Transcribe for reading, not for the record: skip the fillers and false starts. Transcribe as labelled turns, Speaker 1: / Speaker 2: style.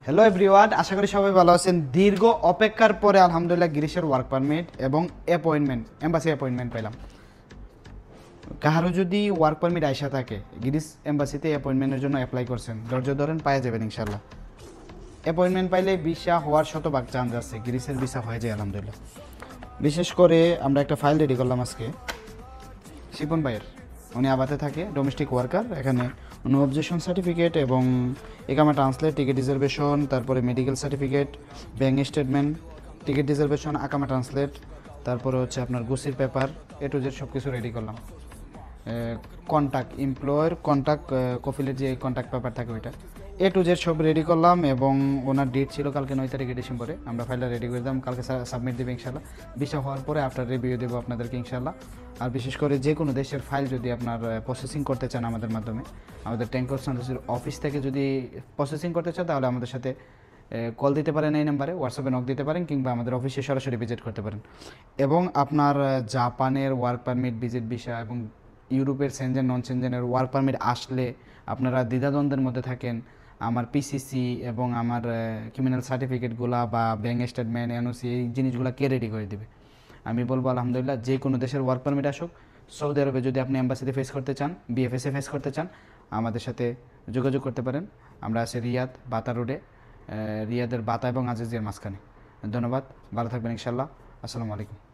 Speaker 1: Hello everyone, আশা করি সবাই ভালো আছেন। দীর্ঘ অপেক্ষার পরে আলহামদুলিল্লাহ গ্রিসের ওয়ার্ক পারমিট এবং অ্যাপয়েন্টমেন্ট, এম্বাসি অ্যাপয়েন্টমেন্ট পেলাম। কারো যদি ওয়ার্ক পারমিট আইসা থাকে, গ্রিস এম্বাসিতে অ্যাপয়েন্টমেন্টের জন্য অ্যাপ্লাই করছেন, ধৈর্য ধরেন, পাওয়া যাবেন ইনশাল্লাহ। অ্যাপয়েন্টমেন্ট পাইলে ভিসা হওয়ার শতভাগ চান্স আছে, গ্রিসের ভিসা হয়ে যায় আলহামদুলিল্লাহ। বিশেষ করে আমরা একটা ফাইল রেডি করলাম আজকে শিপন ভাইয়ের। উনি আবাতে থাকে, ডোমেস্টিক ওয়ার্কার। এখানে নো অবজেকশন সার্টিফিকেট এবং একামা ট্রান্সলেট, টিকিট রিজার্ভেশন, তারপরে medical certificate, bank statement, ticket reservation, আকামা ট্রান্সলেট, তারপরে হচ্ছে আপনার গুসির পেপার, এ টু জেড সব কিছু রেডি করলাম। কন্ট্যাক্ট এমপ্লয়ের কন্ট্যাক্ট কপিলের যে কন্ট্যাক্ট পেপার থাকে ওইটা এ টু জেড সব রেডি করলাম। এবং ওনার ডেট ছিল কালকে 9 তারিখে ডিসেম্বরে। আমরা ফাইলটা রেডি করে দিলাম, কালকে সাবমিট দেবে ইনশাল্লাহ। ভিসা হওয়ার পরে আফটার রিভিউ দেবো আপনাদেরকে ইনশাল্লাহ। আর বিশেষ করে যে কোনো দেশের ফাইল যদি আপনার প্রসেসিং করতে চান আমাদের মাধ্যমে, আমাদের ট্যাঙ্কর সার্ভিসের অফিস থেকে যদি প্রসেসিং করতে চান, তাহলে আমাদের সাথে কল দিতে পারেন, এই নাম্বারে হোয়াটসঅ্যাপে নক দিতে পারেন, কিংবা আমাদের অফিসে সরাসরি ভিজিট করতে পারেন। এবং আপনার জাপানের ওয়ার্ক পারমিট, ভিজিট ভিসা এবং ইউরোপের সেনজেন নন সেনজেনের ওয়ার্ক পারমিট আসলে আপনারা দ্বিধাদ্বন্দ্বের মধ্যে থাকেন, আমার পিসিসি এবং আমার ক্রিমিনাল সার্টিফিকেটগুলো বা ব্যাঙ্ক স্টেটমেন্ট, এনওসি, এই জিনিসগুলো কে রেডি করে দেবে? আমি বলবো আলহামদুলিল্লাহ, যে কোনো দেশের ওয়ার্ক পারমিট আসুক, সৌদি আরবে যদি আপনি এম্বাসিতে ফেস করতে চান, বিএফএসে ফেস করতে চান, আমাদের সাথে যোগাযোগ করতে পারেন। আমরা আছি রিয়াদ বাতা রোডে, রিয়াদের বাতা এবং আজিজের মাঝখানে। ধন্যবাদ, ভালো থাকবেন ইনশাল্লাহ। আসসালামু আলাইকুম।